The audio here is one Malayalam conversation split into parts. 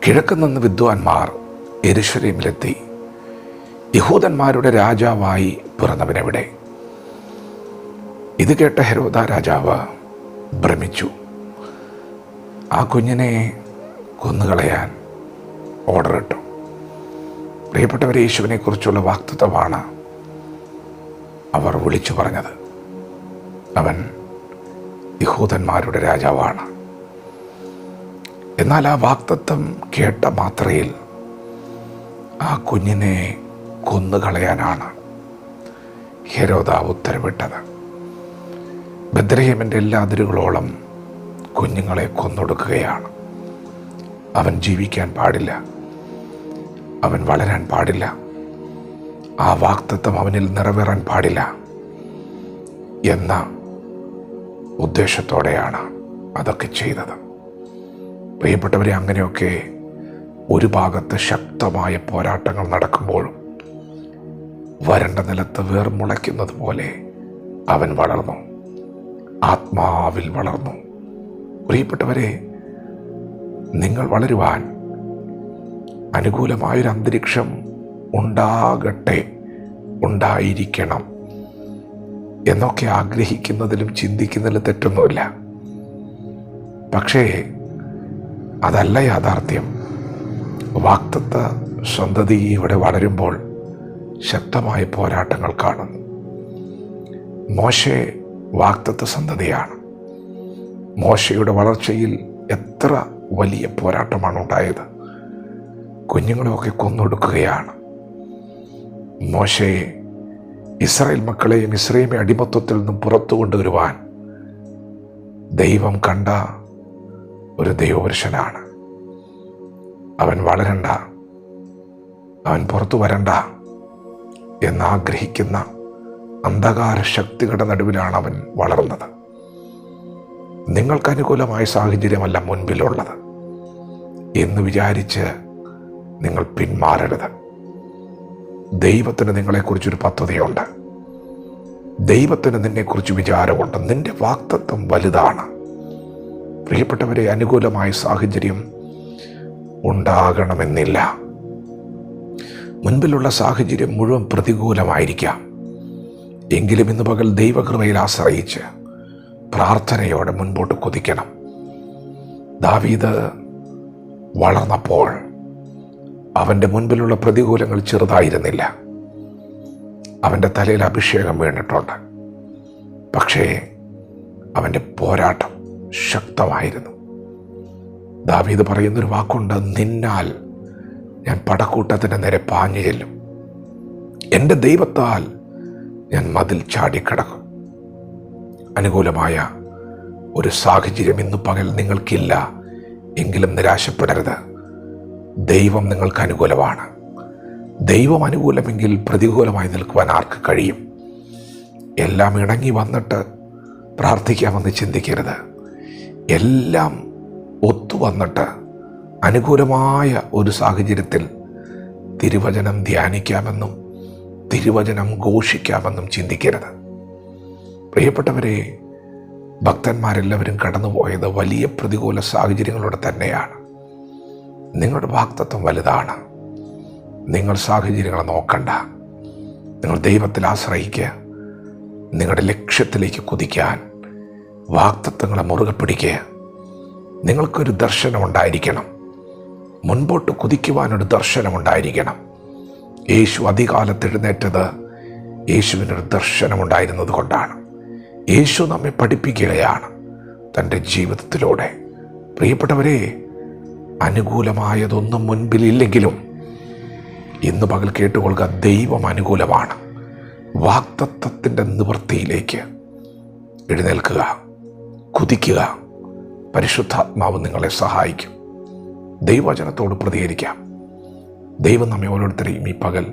കിഴക്ക് നിന്ന് വിദ്വാൻമാർ യെരൂശലേമിലെത്തി. യഹൂദന്മാരുടെ രാജാവായി പിറന്നവനെവിടെ? ഇത് കേട്ട ഹെരോദാ രാജാവ് ഭ്രമിച്ചു. ആ കുഞ്ഞിനെ കൊന്നുകളയാൻ ഓർഡറിട്ടു. പ്രിയപ്പെട്ടവരെ, യേശുവിനെക്കുറിച്ചുള്ള വാഗ്ദത്തമാണ് അവർ വിളിച്ചു പറഞ്ഞത്. അവൻ യഹൂദന്മാരുടെ രാജാവാണ്. എന്നാൽ ആ വാഗ്ദത്തം കേട്ട മാത്രയിൽ ആ കുഞ്ഞിനെ കൊന്നുകളയാനാണ് ഹെരോദാവ് ഉത്തരവിട്ടത്. ബെത്ലഹേമിൻ്റെ എല്ലാ അതിരുകളോളം കുഞ്ഞുങ്ങളെ കൊന്നൊടുക്കുകയാണ്. അവൻ ജീവിക്കാൻ പാടില്ല, അവൻ വളരാൻ പാടില്ല, ആ വാഗ്ദത്തം അവനിൽ നിറവേറാൻ പാടില്ല എന്ന ഉദ്ദേശത്തോടെയാണ് അതൊക്കെ ചെയ്തത്. പ്രിയപ്പെട്ടവരെ, അങ്ങനെയൊക്കെ ഒരു ഭാഗത്ത് ശക്തമായ പോരാട്ടങ്ങൾ നടക്കുമ്പോഴും വരണ്ട നിലത്ത് വേർ മുളയ്ക്കുന്നത് പോലെ അവൻ വളർന്നു, ആത്മാവിൽ വളർന്നു. പ്രിയപ്പെട്ടവരെ, നിങ്ങൾ വളരുവാൻ അനുകൂലമായൊരു അന്തരീക്ഷം ഉണ്ടാകട്ടെ, ഉണ്ടായിരിക്കണം എന്നൊക്കെ ആഗ്രഹിക്കുന്നതിലും ചിന്തിക്കുന്നതിലും തെറ്റൊന്നുമില്ല. പക്ഷേ അതല്ല യാഥാർത്ഥ്യം. വാഗ്ദത്ത സന്തതി ഇവിടെ വളരുമ്പോൾ ശക്തമായ പോരാട്ടങ്ങൾ കാണുന്നു. മോശെ വാഗ്ദത്ത സന്തതിയാണ്. മോശയുടെ വളർച്ചയിൽ എത്ര വലിയ പോരാട്ടമാണ് ഉണ്ടായത്. കുഞ്ഞുങ്ങളെയൊക്കെ കൊന്നൊടുക്കുകയാണ്. മോശയെ, ഇസ്രായേൽ മക്കളെയും മിസ്രയീമെ അടിമത്വത്തിൽ നിന്നും പുറത്തു കൊണ്ടുവരുവാൻ ദൈവം കണ്ട ഒരു ദൈവപുരുഷനാണ്. അവൻ വളരണ്ട, അവൻ പുറത്തു വരണ്ട എന്നാഗ്രഹിക്കുന്ന അന്ധകാര ശക്തികളുടെ നടുവിലാണ് അവൻ വളർന്നത്. നിങ്ങൾക്ക് അനുകൂലമായ സാഹചര്യമല്ല മുൻപിലുള്ളത് എന്ന് വിചാരിച്ച് നിങ്ങൾ പിന്മാറരുത്. ദൈവത്തിന് നിങ്ങളെക്കുറിച്ചൊരു പദ്ധതിയുണ്ട്. ദൈവത്തിന് നിന്നെക്കുറിച്ച് വിചാരമുണ്ട്. നിന്റെ വാഗ്ദത്തം വലുതാണ്. പ്രിയപ്പെട്ടവരെ, അനുകൂലമായ സാഹചര്യം ഉണ്ടാകണമെന്നില്ല. മുൻപിലുള്ള സാഹചര്യം മുഴുവൻ പ്രതികൂലമായിരിക്കാം. എങ്കിലും ഇന്ന് പകൽ ദൈവകൃപയിൽ ആശ്രയിച്ച് പ്രാർത്ഥനയോടെ മുൻപോട്ട് കുതിക്കണം. ദാവീദ് വളർന്നപ്പോൾ അവൻ്റെ മുൻപിലുള്ള പ്രതികൂലങ്ങൾ ചെറുതായിരുന്നില്ല. അവൻ്റെ തലയിൽ അഭിഷേകം വീണിട്ടുണ്ട്. പക്ഷേ അവൻ്റെ പോരാട്ടം ശക്തമായിരുന്നു. ദാവീദ് പറയുന്നൊരു വാക്കുണ്ട്, നിന്നാൽ ഞാൻ പടക്കൂട്ടത്തിൻ്റെ നേരെ പാഞ്ഞു ചെല്ലും, എൻ്റെ ദൈവത്താൽ ഞാൻ മതിൽ ചാടിക്കടക്കും. അനുകൂലമായ ഒരു സാഹചര്യം ഇന്ന് പകൽ നിങ്ങൾക്കില്ല എങ്കിലും നിരാശപ്പെടരുത്. ദൈവം നിങ്ങൾക്ക് അനുകൂലമാണ്. ദൈവം അനുകൂലമെങ്കിൽ പ്രതികൂലമായി നിൽക്കുവാൻ ആർക്ക് കഴിയും? എല്ലാം ഇണങ്ങി വന്നിട്ട് പ്രാർത്ഥിക്കാമെന്ന് ചിന്തിക്കരുത്. എല്ലാം ഒത്തു വന്നിട്ട് അനുകൂലമായ ഒരു സാഹചര്യത്തിൽ തിരുവചനം ധ്യാനിക്കാമെന്നും തിരുവചനം ഘോഷിക്കാമെന്നും ചിന്തിക്കരുത്. പ്രിയപ്പെട്ടവരെ, ഭക്തന്മാരെല്ലാവരും കടന്നുപോയത് വലിയ പ്രതികൂല സാഹചര്യങ്ങളോടെ തന്നെയാണ്. നിങ്ങളുടെ വാഗ്ദത്തം വലുതാണ്. നിങ്ങൾ സാഹചര്യങ്ങളെ നോക്കണ്ട. നിങ്ങൾ ദൈവത്തിൽ ആശ്രയിക്കുക. നിങ്ങളുടെ ലക്ഷ്യത്തിലേക്ക് കുതിക്കാൻ വാഗ്ദത്തങ്ങളെ മുറുകെ പിടിക്കുക. നിങ്ങൾക്കൊരു ദർശനമുണ്ടായിരിക്കണം. മുൻപോട്ട് കുതിക്കുവാനൊരു ദർശനമുണ്ടായിരിക്കണം. യേശു അധികാലത്ത് എഴുന്നേറ്റത് യേശുവിനൊരു ദർശനമുണ്ടായിരുന്നത് കൊണ്ടാണ്. യേശു നമ്മെ പഠിപ്പിക്കുകയാണ് തൻ്റെ ജീവിതത്തിലൂടെ. പ്രിയപ്പെട്ടവരെ, അനുകൂലമായതൊന്നും മുൻപിലില്ലെങ്കിലും ഇന്ന് പകൽ കേട്ടുകൊള്ളുക, ദൈവം അനുകൂലമാണ്. വാഗ്ദത്തത്തിൻ്റെ നിവൃത്തിയിലേക്ക് എഴുന്നേൽക്കുക, കുതിക്കുക. പരിശുദ്ധാത്മാവ് നിങ്ങളെ സഹായിക്കും. ദൈവവചനത്തോട് പ്രതികരിക്കാം. ദൈവം നമ്മെ ഓരോരുത്തരെയും ഈ പകൽ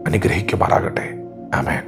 അനുഗ്രഹിക്കുമാറാകട്ടെ. ആമേൻ.